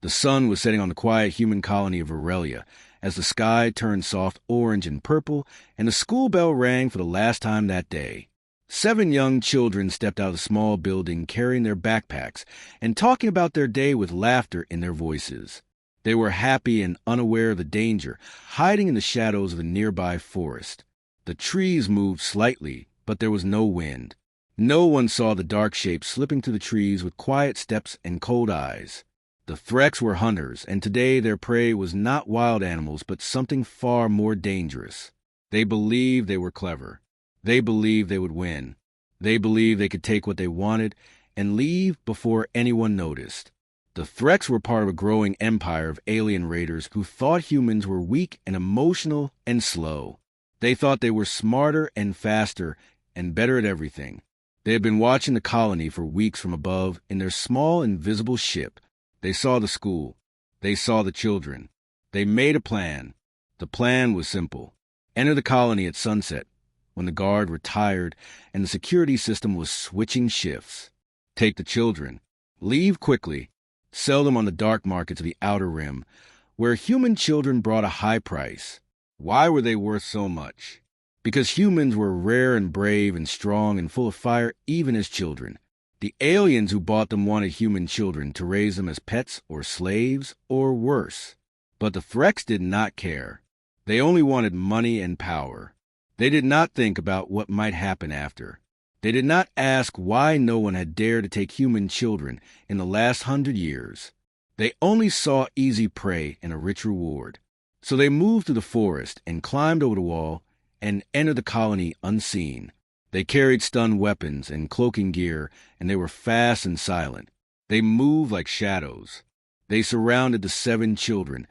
The sun was setting on the quiet human colony of Aurelia as the sky turned soft orange and purple, and the school bell rang for the last time that day. 7 young children stepped out of the small building carrying their backpacks and talking about their day with laughter in their voices. They were happy and unaware of the danger, hiding in the shadows of the nearby forest. The trees moved slightly, but there was no wind. No one saw the dark shapes slipping through the trees with quiet steps and cold eyes. The Threks were hunters, and today their prey was not wild animals but something far more dangerous. They believed they were clever. They believed they would win. They believed they could take what they wanted and leave before anyone noticed. The Threks were part of a growing empire of alien raiders who thought humans were weak and emotional and slow. They thought they were smarter and faster and better at everything. They had been watching the colony for weeks from above in their small invisible ship. They saw the school. They saw the children. They made a plan. The plan was simple. Enter the colony at sunset, when the guard retired and the security system was switching shifts. Take the children. Leave quickly. Sell them on the dark markets of the Outer Rim, where human children brought a high price. Why were they worth so much? Because humans were rare and brave and strong and full of fire even as children. The aliens who bought them wanted human children to raise them as pets or slaves or worse. But the Threks did not care. They only wanted money and power. They did not think about what might happen after. They did not ask why no one had dared to take human children in the last 100 years. They only saw easy prey and a rich reward. So they moved through the forest and climbed over the wall and entered the colony unseen. They carried stun weapons and cloaking gear, and they were fast and silent. They moved like shadows. They surrounded the 7 children,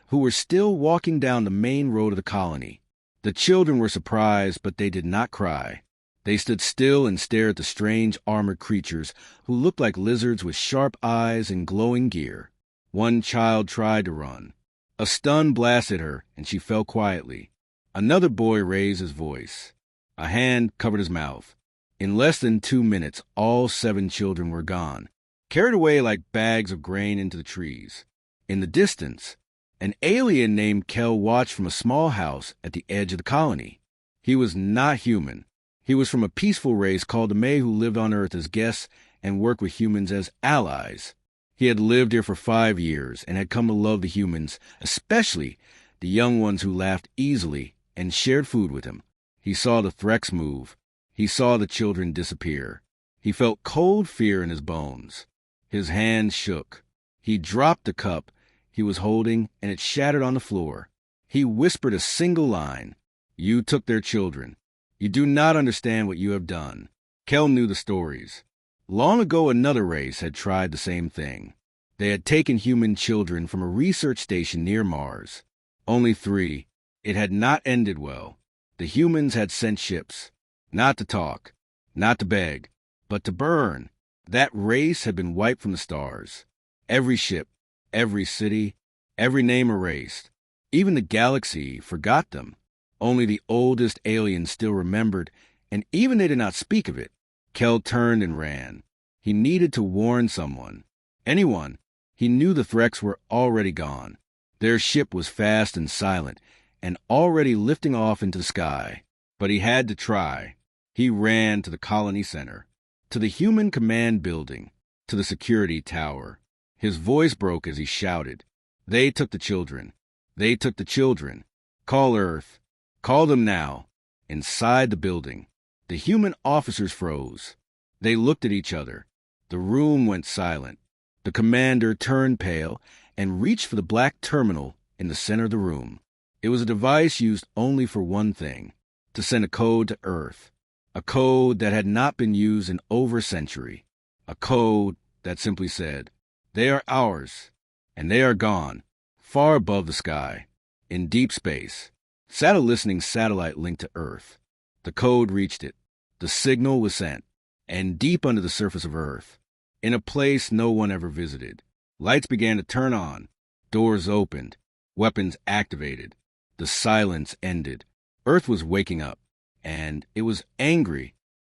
who were still walking down the main road of the colony. The children were surprised, but they did not cry. They stood still and stared at the strange armored creatures who looked like lizards with sharp eyes and glowing gear. One child tried to run. A stun blasted her, and she fell quietly. Another boy raised his voice. A hand covered his mouth. In less than 2 minutes, all 7 children were gone, carried away like bags of grain into the trees. In the distance, an alien named Kel watched from a small house at the edge of the colony. He was not human. He was from a peaceful race called the May who lived on Earth as guests and worked with humans as allies. He had lived here for 5 years and had come to love the humans, especially the young ones who laughed easily and shared food with him. He saw the Threks move. He saw the children disappear. He felt cold fear in his bones. His hand shook. He dropped the cup he was holding, and it shattered on the floor. He whispered a single line. "You took their children. You do not understand what you have done." Kel knew the stories. Long ago, another race had tried the same thing. They had taken human children from a research station near Mars. Only 3. It had not ended well. The humans had sent ships, not to talk, not to beg, but to burn. That race had been wiped from the stars. Every ship, every city, every name erased. Even the galaxy forgot them. Only the oldest aliens still remembered, and even they did not speak of it. Kel turned and ran. He needed to warn someone. Anyone. He knew the Threks were already gone. Their ship was fast and silent, and already lifting off into the sky. But he had to try. He ran to the colony center, to the human command building, to the security tower. His voice broke as he shouted. They took the children. They took the children. Call Earth. Call them now. Inside the building, the human officers froze. They looked at each other. The room went silent. The commander turned pale and reached for the black terminal in the center of the room. It was a device used only for one thing, to send a code to Earth. A code that had not been used in over a century. A code that simply said, "They are ours, and they are gone, far above the sky, in deep space." Sat a listening satellite linked to Earth. The code reached it. The signal was sent, and deep under the surface of Earth, in a place no one ever visited, lights began to turn on. Doors opened. Weapons activated. The silence ended. Earth was waking up, and it was angry.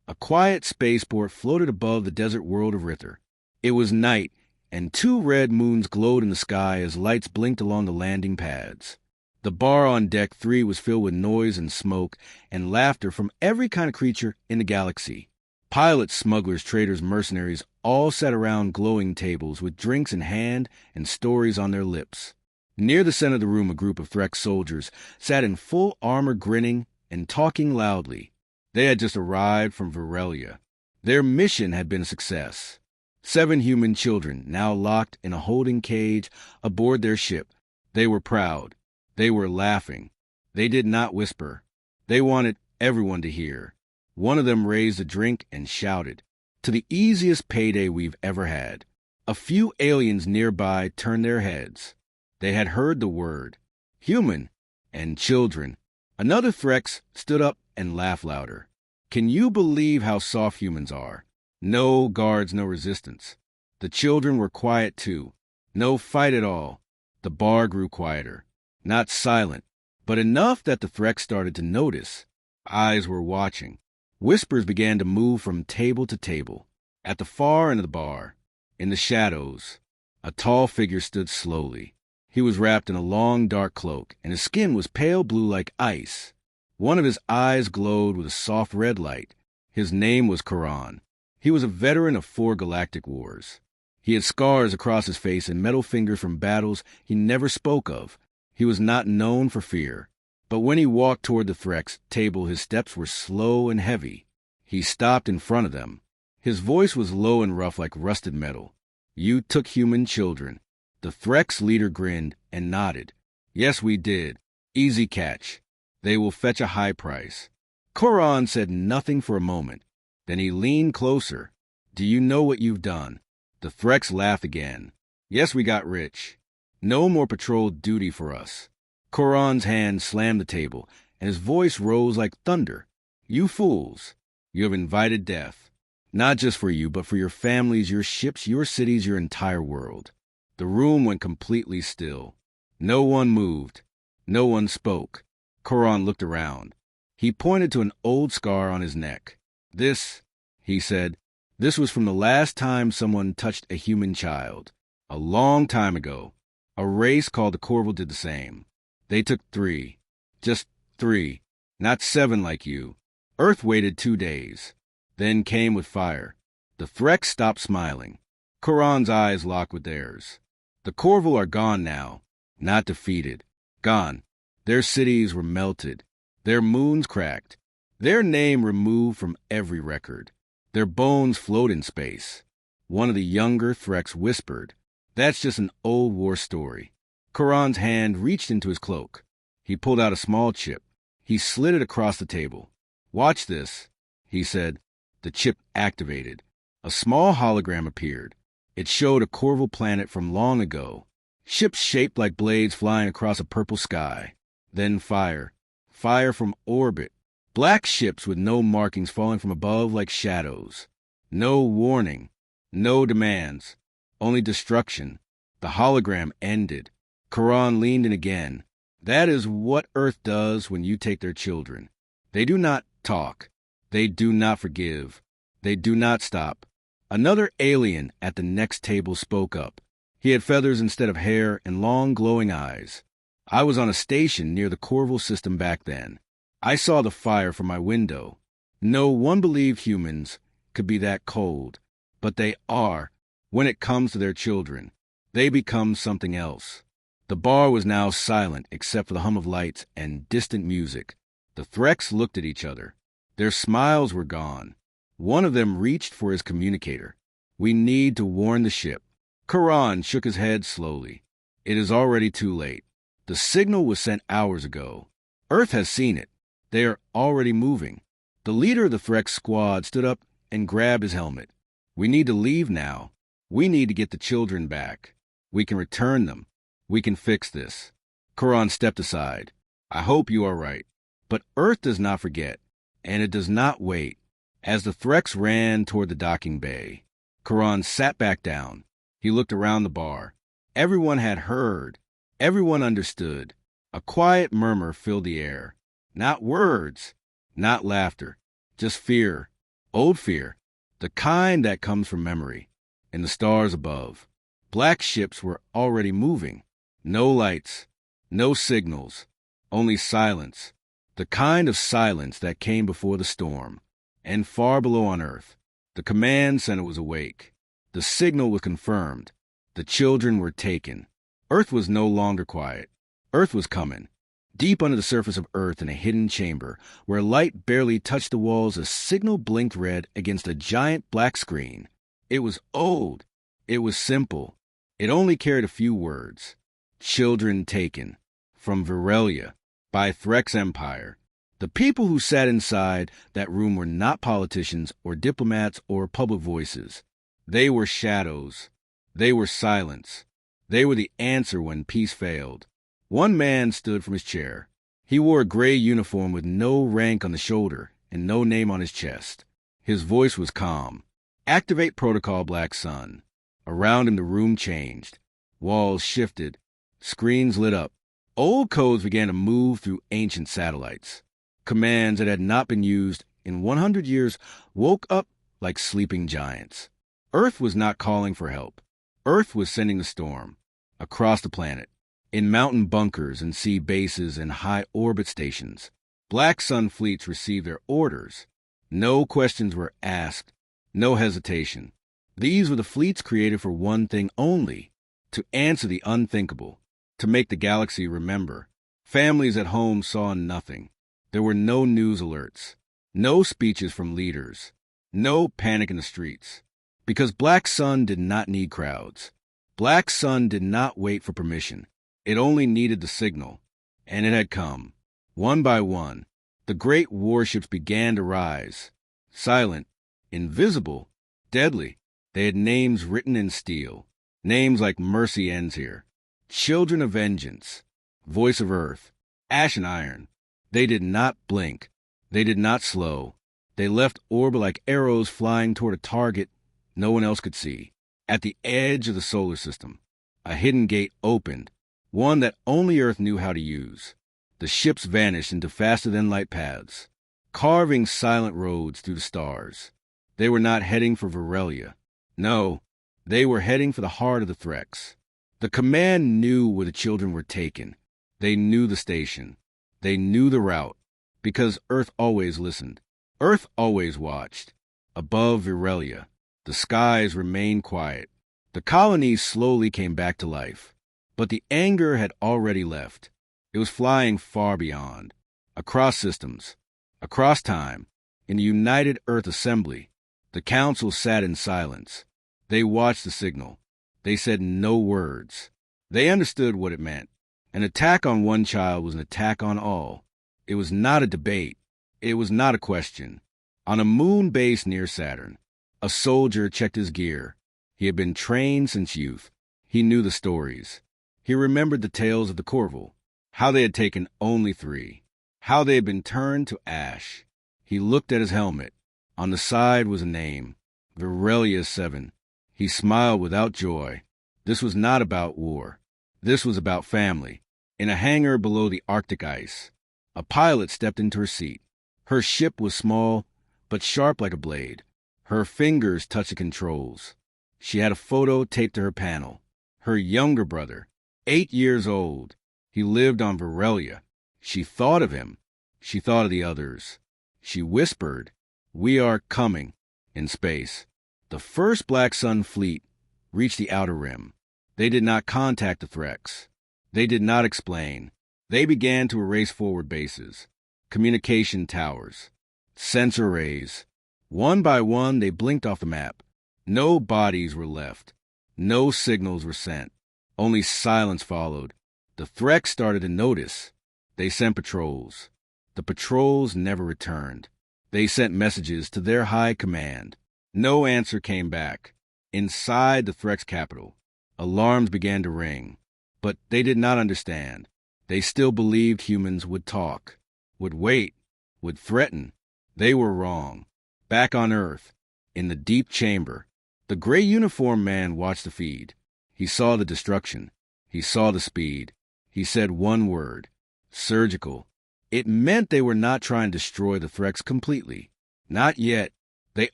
A quiet spaceport floated above the desert world of Rither. It was night, and 2 red moons glowed in the sky as lights blinked along the landing pads. The bar on Deck 3 was filled with noise and smoke and laughter from every kind of creature in the galaxy. Pilots, smugglers, traders, mercenaries all sat around glowing tables with drinks in hand and stories on their lips. Near the center of the room, a group of Threx soldiers sat in full armor, grinning and talking loudly. They had just arrived from Varelia. Their mission had been a success. 7 human children, now locked in a holding cage aboard their ship. They were proud. They were laughing. They did not whisper. They wanted everyone to hear. One of them raised a drink and shouted, "To the easiest payday we've ever had." A few aliens nearby turned their heads. They had heard the word, human, and children. Another Threx stood up and laughed louder. Can you believe how soft humans are? No guards, no resistance. The children were quiet too. No fight at all. The bar grew quieter. Not silent, but enough that the Threx started to notice. Eyes were watching. Whispers began to move from table to table. At the far end of the bar, in the shadows, a tall figure stood slowly. He was wrapped in a long, dark cloak, and his skin was pale blue like ice. One of his eyes glowed with a soft red light. His name was Quran. He was a veteran of 4 galactic wars. He had scars across his face and metal fingers from battles he never spoke of. He was not known for fear. But when he walked toward the Threx table, his steps were slow and heavy. He stopped in front of them. His voice was low and rough like rusted metal. "You took human children." The Threx leader grinned and nodded. "Yes, we did. Easy catch. They will fetch a high price." Quran said nothing for a moment. Then he leaned closer. "Do you know what you've done?" The Threx laughed again. "Yes, we got rich. No more patrol duty for us." Quran's hand slammed the table, and his voice rose like thunder. "You fools, you have invited death. Not just for you, but for your families, your ships, your cities, your entire world." The room went completely still. No one moved. No one spoke. Quran looked around. He pointed to an old scar on his neck. "This," he said, "this was from the last time someone touched a human child. A long time ago. A race called the Corval did the same. They took 3. Just 3. Not 7 like you. Earth waited 2 days. Then came with fire." The Threx stopped smiling. Quran's eyes locked with theirs. "The Corval are gone now. Not defeated. Gone. Their cities were melted. Their moons cracked. Their name removed from every record. Their bones float in space." One of the younger Threx whispered, "That's just an old war story." Quran's hand reached into his cloak. He pulled out a small chip. He slid it across the table. "Watch this," he said. The chip activated. A small hologram appeared. It showed a Corval planet from long ago. Ships shaped like blades flying across a purple sky. Then fire. Fire from orbit. Black ships with no markings falling from above like shadows. No warning. No demands. Only destruction. The hologram ended. Quran leaned in again. "That is what Earth does when you take their children. They do not talk. They do not forgive. They do not stop." Another alien at the next table spoke up. He had feathers instead of hair and long glowing eyes. "I was on a station near the Corval system back then. I saw the fire from my window. No one believed humans could be that cold, but they are when it comes to their children. They become something else." The bar was now silent except for the hum of lights and distant music. The Threx looked at each other. Their smiles were gone. One of them reached for his communicator. "We need to warn the ship." Quran shook his head slowly. "It is already too late. The signal was sent hours ago. Earth has seen it. They are already moving." The leader of the Threx squad stood up and grabbed his helmet. "We need to leave now. We need to get the children back. We can return them. We can fix this." Quran stepped aside. "I hope you are right. But Earth does not forget, and it does not wait." As the Threx ran toward the docking bay, Quran sat back down. He looked around the bar. Everyone had heard. Everyone understood. A quiet murmur filled the air. Not words, not laughter, just fear. Old fear, the kind that comes from memory. In the stars above, Black ships were already moving. No lights, no signals, only silence. The kind of silence that came before the storm. And far below on Earth, the command center was awake. The signal was confirmed. The children were taken. Earth was no longer quiet. Earth was coming. Deep under the surface of Earth in a hidden chamber, where light barely touched the walls, a signal blinked red against a giant black screen. It was old. It was simple. It only carried a few words. Children taken. From Virelia. By Threx Empire. The people who sat inside that room were not politicians or diplomats or public voices. They were shadows. They were silence. They were the answer when peace failed. One man stood from his chair. He wore a gray uniform with no rank on the shoulder and no name on his chest. His voice was calm. Activate protocol, Black Sun. Around him the room changed. Walls shifted. Screens lit up. Old codes began to move through ancient satellites. Commands that had not been used in 100 years woke up like sleeping giants. Earth was not calling for help. Earth was sending the storm. Across the planet. In mountain bunkers and sea bases and high orbit stations. Black Sun fleets received their orders. No questions were asked. No hesitation. These were the fleets created for one thing only. To answer the unthinkable. To make the galaxy remember. Families at home saw nothing. There were no news alerts. No speeches from leaders. No panic in the streets. Because Black Sun did not need crowds. Black Sun did not wait for permission. It only needed the signal. And it had come. One by one, the great warships began to rise. Silent, invisible, deadly. They had names written in steel. Names like Mercy Ends Here. Children of Vengeance, Voice of Earth, Ash and Iron. They did not blink. They did not slow. They left orbit like arrows flying toward a target no one else could see. At the edge of the solar system, a hidden gate opened, one that only Earth knew how to use. The ships vanished into faster-than-light paths, carving silent roads through the stars. They were not heading for Virelia. No, they were heading for the heart of the Threx. The command knew where the children were taken. They knew the station. They knew the route, because Earth always listened. Earth always watched. Above Virelia, the skies remained quiet. The colonies slowly came back to life. But the anger had already left. It was flying far beyond. Across systems. Across time. In the United Earth Assembly, the Council sat in silence. They watched the signal. They said no words. They understood what it meant. An attack on one child was an attack on all. It was not a debate. It was not a question. On a moon base near Saturn, a soldier checked his gear. He had been trained since youth. He knew the stories. He remembered the tales of the Corval, how they had taken only 3, how they had been turned to ash. He looked at his helmet. On the side was a name, Virelia 7. He smiled without joy. This was not about war. This was about family. In a hangar below the Arctic ice, a pilot stepped into her seat. Her ship was small, but sharp like a blade. Her fingers touched the controls. She had a photo taped to her panel. Her younger brother, 8 years old. He lived on Virelia. She thought of him. She thought of the others. She whispered, "We are coming," in space. The first Black Sun fleet reached the outer rim. They did not contact the Threx. They did not explain. They began to erase forward bases, communication towers, sensor arrays. One by one, they blinked off the map. No bodies were left. No signals were sent. Only silence followed. The Threx started to notice. They sent patrols. The patrols never returned. They sent messages to their high command. No answer came back. Inside the Threx capital, alarms began to ring. But they did not understand. They still believed humans would talk, would wait, would threaten. They were wrong. Back on Earth, in the deep chamber, the gray uniformed man watched the feed. He saw the destruction. He saw the speed. He said one word, surgical. It meant they were not trying to destroy the Threx completely. Not yet. They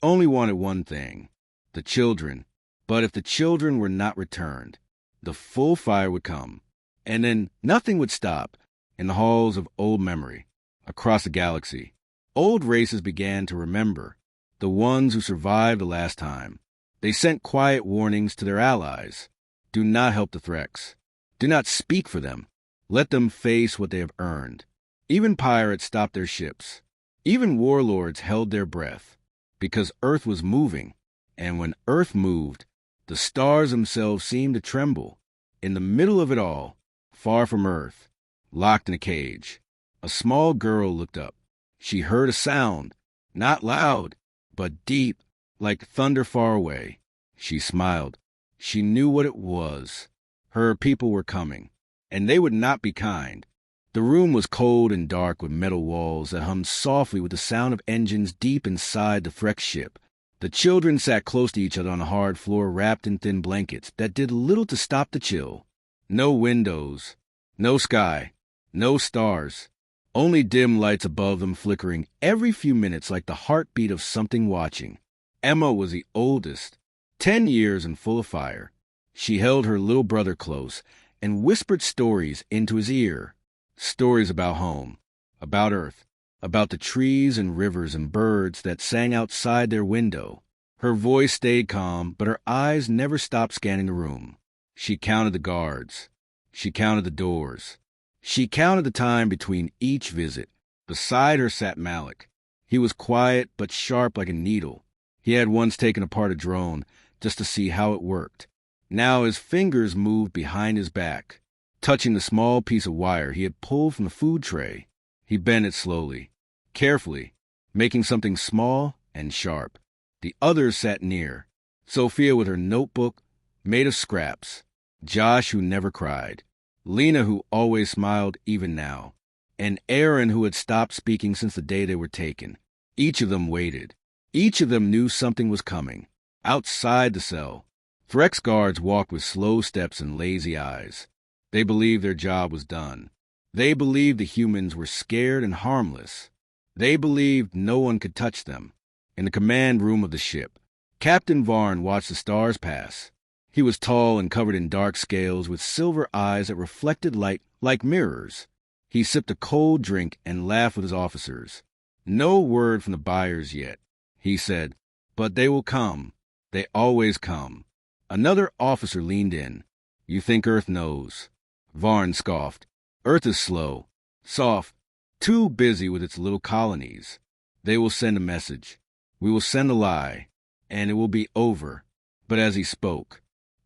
only wanted one thing, the children. But if the children were not returned, the full fire would come, and then nothing would stop. In the halls of old memory, across the galaxy, old races began to remember, the ones who survived the last time. They sent quiet warnings to their allies. Do not help the Threx. Do not speak for them. Let them face what they have earned. Even pirates stopped their ships. Even warlords held their breath, because Earth was moving, and when Earth moved, the stars themselves seemed to tremble. In the middle of it all, far from Earth, locked in a cage, a small girl looked up. She heard a sound, not loud, but deep, like thunder far away. She smiled. She knew what it was. Her people were coming, and they would not be kind. The room was cold and dark with metal walls that hummed softly with the sound of engines deep inside the Threx ship. The children sat close to each other on the hard floor, wrapped in thin blankets that did little to stop the chill. No windows, no sky, no stars, only dim lights above them flickering every few minutes like the heartbeat of something watching. Emma was the oldest, 10 years and full of fire. She held her little brother close and whispered stories into his ear. Stories about home, about Earth, about the trees and rivers and birds that sang outside their window. Her voice stayed calm, but her eyes never stopped scanning the room. She counted the guards. She counted the doors. She counted the time between each visit. Beside her sat Malik. He was quiet but sharp like a needle. He had once taken apart a drone just to see how it worked. Now his fingers moved behind his back, touching the small piece of wire he had pulled from the food tray. He bent it slowly, carefully, making something small and sharp. The others sat near. Sophia with her notebook made of scraps. Josh, who never cried. Lena, who always smiled even now. And Aaron, who had stopped speaking since the day they were taken. Each of them waited. Each of them knew something was coming. Outside the cell, Threx guards walked with slow steps and lazy eyes. They believed their job was done. They believed the humans were scared and harmless. They believed no one could touch them. In the command room of the ship, Captain Varn watched the stars pass. He was tall and covered in dark scales with silver eyes that reflected light like mirrors. He sipped a cold drink and laughed with his officers. No word from the buyers yet, he said, but they will come. They always come. Another officer leaned in. You think Earth knows? Varn scoffed. Earth is slow, soft, too busy with its little colonies. They will send a message. We will send a lie, and it will be over. But as he spoke,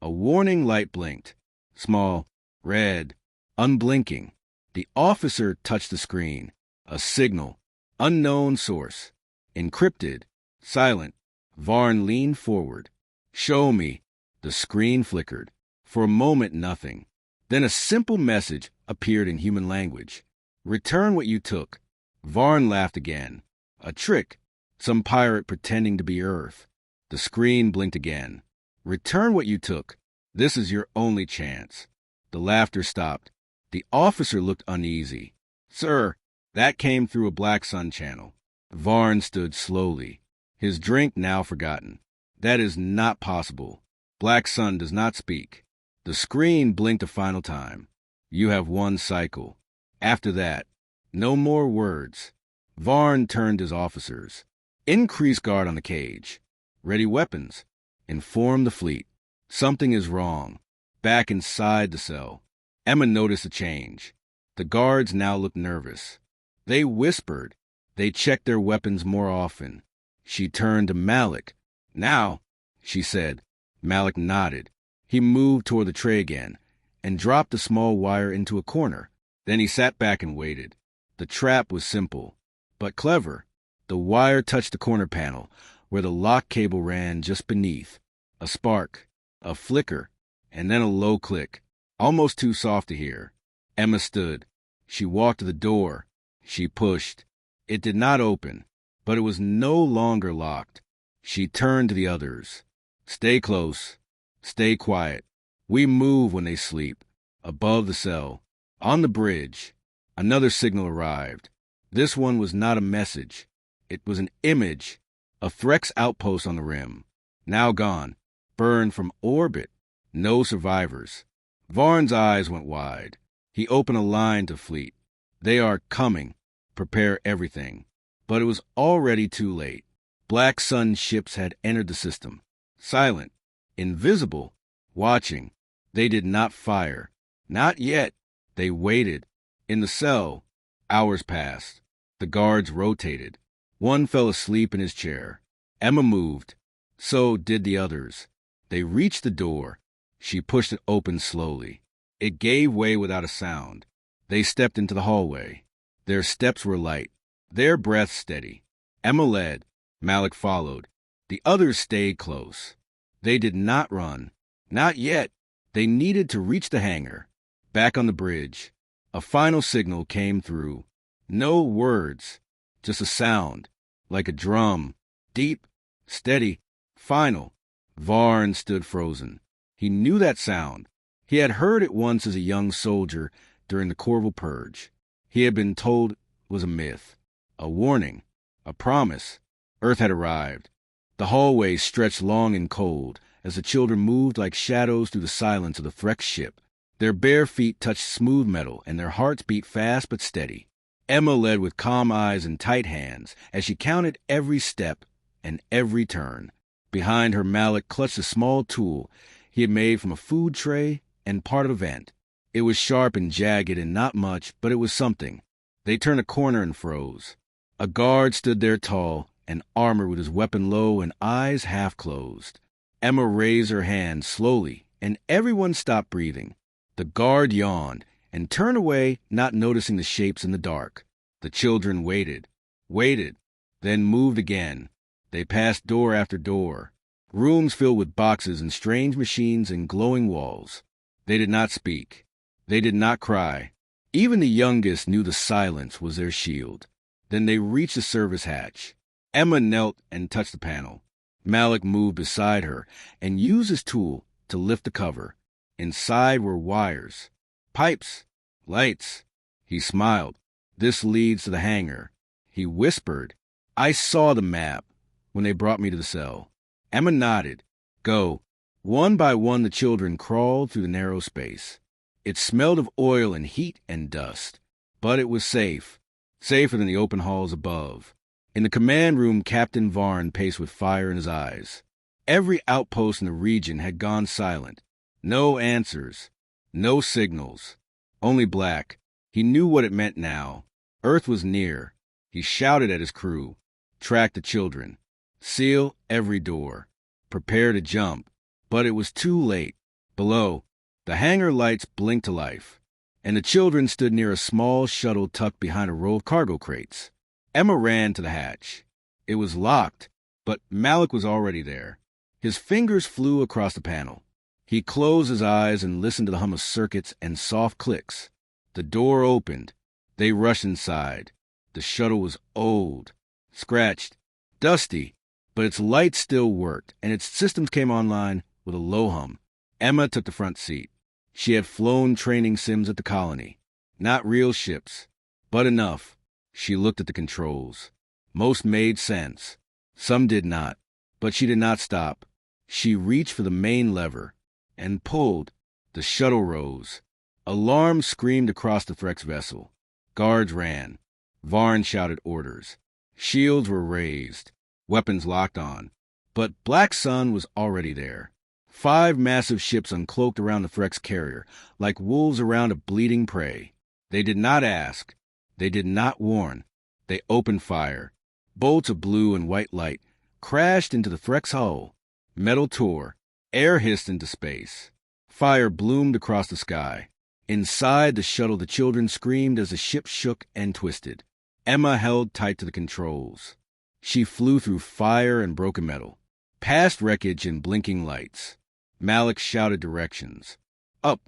a warning light blinked. Small, red, unblinking. The officer touched the screen. A signal. Unknown source. Encrypted. Silent. Varn leaned forward. Show me. The screen flickered. For a moment, nothing. Then a simple message appeared in human language. Return what you took. Varn laughed again. A trick. Some pirate pretending to be Earth. The screen blinked again. Return what you took. This is your only chance. The laughter stopped. The officer looked uneasy. Sir, that came through a Black Sun channel. Varn stood slowly, his drink now forgotten. That is not possible. Black Sun does not speak. The screen blinked a final time. You have one cycle. After that, no more words. Varn turned his officers. Increase guard on the cage. Ready weapons. Inform the fleet. Something is wrong. Back inside the cell, Emma noticed a change. The guards now looked nervous. They whispered. They checked their weapons more often. She turned to Malik. Now, she said. Malik nodded. He moved toward the tray again and dropped the small wire into a corner. Then he sat back and waited. The trap was simple, but clever. The wire touched the corner panel where the lock cable ran just beneath. A spark, a flicker, and then a low click, almost too soft to hear. Emma stood. She walked to the door. She pushed. It did not open, but it was no longer locked. She turned to the others. Stay close. Stay quiet. We move when they sleep. Above the cell. On the bridge. Another signal arrived. This one was not a message. It was an image. A Threx outpost on the rim. Now gone. Burned from orbit. No survivors. Varn's eyes went wide. He opened a line to fleet. They are coming. Prepare everything. But it was already too late. Black Sun ships had entered the system. Silent. Invisible. Watching. They did not fire. Not yet. They waited. In the cell, hours passed. The guards rotated. One fell asleep in his chair. Emma moved. So did the others. They reached the door. She pushed it open slowly. It gave way without a sound. They stepped into the hallway. Their steps were light, their breaths steady. Emma led. Malik followed. The others stayed close. They did not run. Not yet. They needed to reach the hangar. Back on the bridge, a final signal came through. No words, just a sound, like a drum. Deep, steady, final. Varn stood frozen. He knew that sound. He had heard it once as a young soldier during the Corval Purge. He had been told it was a myth, a warning, a promise. Earth had arrived. The hallway stretched long and cold as the children moved like shadows through the silence of the Threx ship. Their bare feet touched smooth metal, and their hearts beat fast but steady. Emma led with calm eyes and tight hands as she counted every step and every turn. Behind her, Malik clutched a small tool he had made from a food tray and part of a vent. It was sharp and jagged and not much, but it was something. They turned a corner and froze. A guard stood there tall and armored with his weapon low and eyes half closed. Emma raised her hand slowly, and everyone stopped breathing. The guard yawned and turned away, not noticing the shapes in the dark. The children waited, then moved again. They passed door after door, rooms filled with boxes and strange machines and glowing walls. They did not speak. They did not cry. Even the youngest knew the silence was their shield. Then they reached the service hatch. Emma knelt and touched the panel. Malik moved beside her and used his tool to lift the cover. Inside were wires, pipes, lights. He smiled. This leads to the hangar. He whispered, I saw the map when they brought me to the cell. Emma nodded. Go. One by one the children crawled through the narrow space. It smelled of oil and heat and dust, but it was safe, safer than the open halls above. In the command room, Captain Varn paced with fire in his eyes. Every outpost in the region had gone silent. No answers, no signals, only black. He knew what it meant now. Earth was near. He shouted at his crew. Track the children. Seal every door. Prepare to jump. But it was too late. Below, the hangar lights blinked to life, and the children stood near a small shuttle tucked behind a row of cargo crates. Emma ran to the hatch. It was locked, but Malik was already there. His fingers flew across the panel. He closed his eyes and listened to the hum of circuits and soft clicks. The door opened. They rushed inside. The shuttle was old, scratched, dusty, but its lights still worked, and its systems came online with a low hum. Emma took the front seat. She had flown training sims at the colony. Not real ships, but enough. She looked at the controls. Most made sense. Some did not, but she did not stop. She reached for the main lever and pulled. The shuttle rose. Alarms screamed across the Threx vessel. Guards ran. Varn shouted orders. Shields were raised. Weapons locked on. But Black Sun was already there. 5 massive ships uncloaked around the Threx carrier, like wolves around a bleeding prey. They did not ask. They did not warn. They opened fire. Bolts of blue and white light crashed into the Threx hull. Metal tore. Air hissed into space. Fire bloomed across the sky. Inside the shuttle, the children screamed as the ship shook and twisted. Emma held tight to the controls. She flew through fire and broken metal, past wreckage and blinking lights. Malik shouted directions. Up,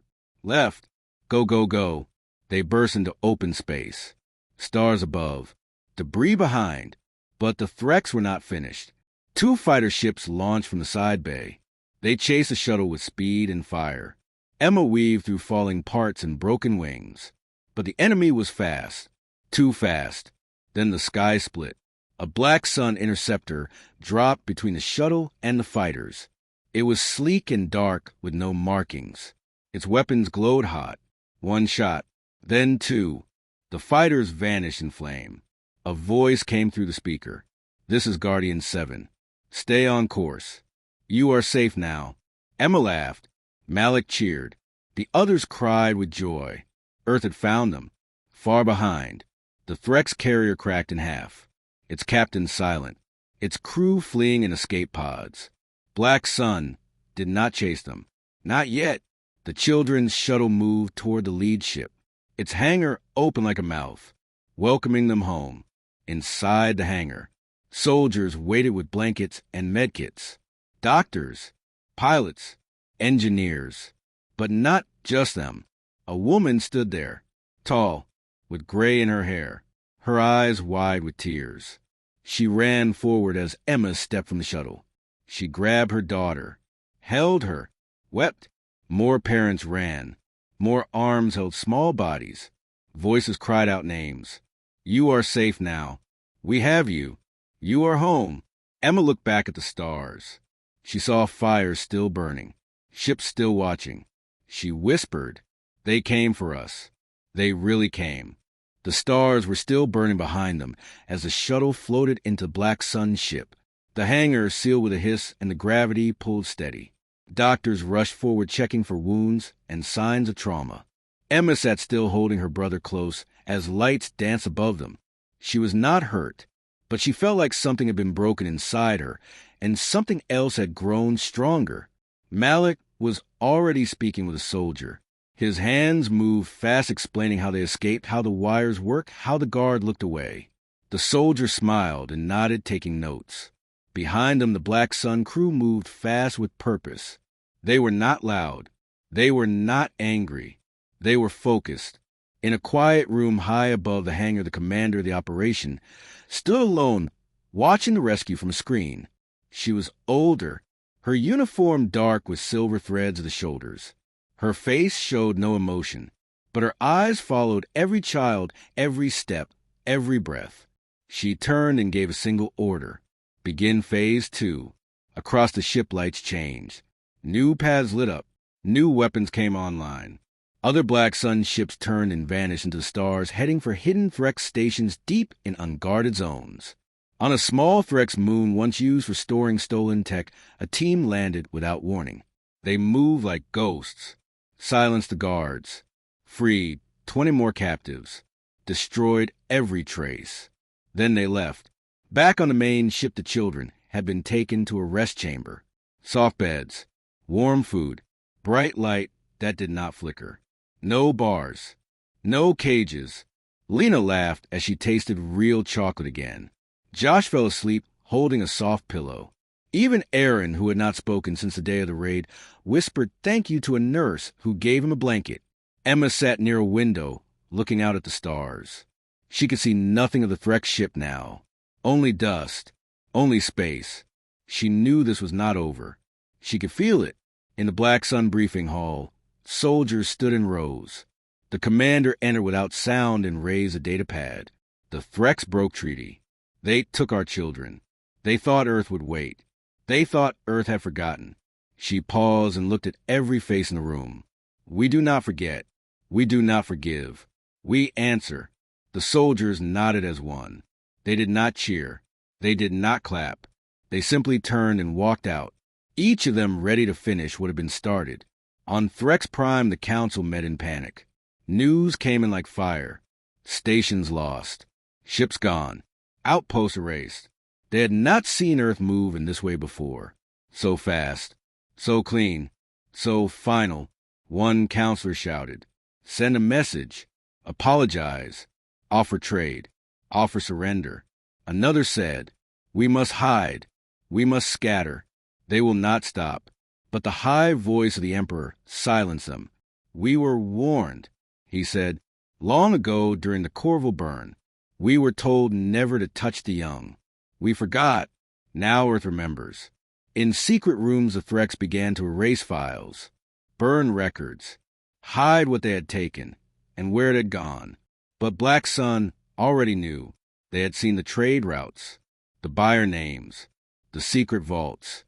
left, go, go, go. They burst into open space. Stars above, debris behind. But the Threx were not finished. 2 fighter ships launched from the side bay. They chased the shuttle with speed and fire. Emma weaved through falling parts and broken wings. But the enemy was fast. Too fast. Then the sky split. A Black Sun interceptor dropped between the shuttle and the fighters. It was sleek and dark with no markings. Its weapons glowed hot. One shot, then two. The fighters vanished in flame. A voice came through the speaker. "This is Guardian 7. Stay on course. You are safe now." Emma laughed. Malik cheered. The others cried with joy. Earth had found them. Far behind, the Threx carrier cracked in half. Its captain silent. Its crew fleeing in escape pods. Black Sun did not chase them. Not yet. The children's shuttle moved toward the lead ship. Its hangar open like a mouth, welcoming them home. Inside the hangar, soldiers waited with blankets and medkits. Doctors, pilots, engineers. But not just them. A woman stood there, tall, with gray in her hair, her eyes wide with tears. She ran forward as Emma stepped from the shuttle. She grabbed her daughter, held her, wept. More parents ran. More arms held small bodies. Voices cried out names. "You are safe now. We have you. You are home." Emma looked back at the stars. She saw fires still burning, ships still watching. She whispered, "They came for us. They really came." The stars were still burning behind them as the shuttle floated into Black Sun's ship. The hangar sealed with a hiss and the gravity pulled steady. Doctors rushed forward checking for wounds and signs of trauma. Emma sat still holding her brother close as lights danced above them. She was not hurt, but she felt like something had been broken inside her, and something else had grown stronger. Malik was already speaking with a soldier. His hands moved fast, explaining how they escaped, how the wires work, how the guard looked away. The soldier smiled and nodded, taking notes. Behind them, the Black Sun crew moved fast with purpose. They were not loud. They were not angry. They were focused. In a quiet room high above the hangar, the commander of the operation stood alone, watching the rescue from a screen. She was older, her uniform dark with silver threads at the shoulders. Her face showed no emotion, but her eyes followed every child, every step, every breath. She turned and gave a single order. "Begin Phase 2. Across the ship, lights changed. New paths lit up. New weapons came online. Other Black Sun ships turned and vanished into the stars, heading for hidden Threx stations deep in unguarded zones. On a small Threx moon once used for storing stolen tech, a team landed without warning. They moved like ghosts, silenced the guards, freed 20 more captives, destroyed every trace. Then they left. Back on the main ship, the children had been taken to a rest chamber. Soft beds, warm food, bright light that did not flicker. No bars, no cages. Lena laughed as she tasted real chocolate again. Josh fell asleep, holding a soft pillow. Even Aaron, who had not spoken since the day of the raid, whispered thank you to a nurse who gave him a blanket. Emma sat near a window, looking out at the stars. She could see nothing of the Threx ship now. Only dust, only space. She knew this was not over. She could feel it. In the Black Sun briefing hall, soldiers stood in rows. The commander entered without sound and raised a data pad. The Threx broke treaty. They took our children. They thought Earth would wait. They thought Earth had forgotten. She paused and looked at every face in the room. We do not forget. We do not forgive. We answer. The soldiers nodded as one. They did not cheer. They did not clap. They simply turned and walked out, each of them ready to finish what had been started. On Threx Prime, the council met in panic. News came in like fire. Stations lost. Ships gone. Outposts erased. They had not seen Earth move in this way before. So fast. So clean. So final. One counselor shouted, "Send a message. Apologize. Offer trade. Offer surrender." Another said, "We must hide. We must scatter. They will not stop." But the high voice of the Emperor silenced them. "We were warned," he said, "long ago during the Corval burn. We were told never to touch the young. We forgot. Now Earth remembers." In secret rooms, the Threx began to erase files, burn records, hide what they had taken, and where it had gone. But Black Sun already knew. They had seen the trade routes, the buyer names, the secret vaults.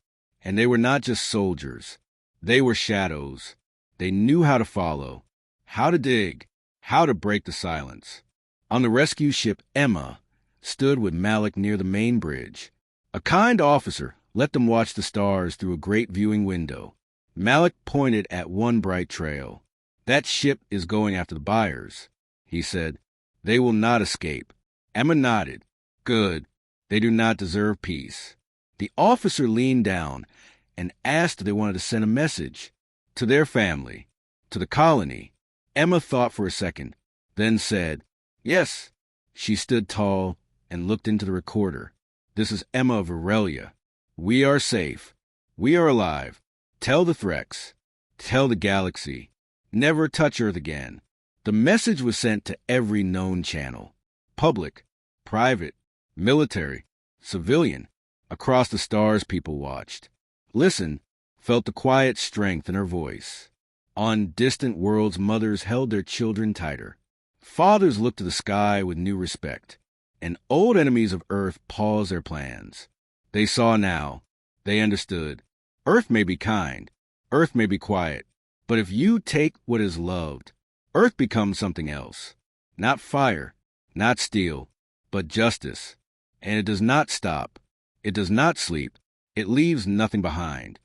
And they were not just soldiers. They were shadows. They knew how to follow, how to dig, how to break the silence. On the rescue ship Emma stood with Malik near the main bridge. A kind officer let them watch the stars through a great viewing window. Malik pointed at one bright trail. "That ship is going after the buyers," he said. "They will not escape." Emma nodded. "Good. They do not deserve peace." The officer leaned down and asked if they wanted to send a message to their family, to the colony. Emma thought for a second, then said, "Yes." She stood tall and looked into the recorder. "This is Emma of Aurelia. We are safe. We are alive. Tell the Threx. Tell the galaxy. Never touch Earth again." The message was sent to every known channel. Public, private, military, civilian. Across the stars people watched. Listened, felt the quiet strength in her voice. On distant worlds, mothers held their children tighter. Fathers looked to the sky with new respect. And old enemies of Earth paused their plans. They saw now. They understood. Earth may be kind. Earth may be quiet. But if you take what is loved, Earth becomes something else. Not fire, not steel, but justice. And it does not stop. It does not sleep. It leaves nothing behind.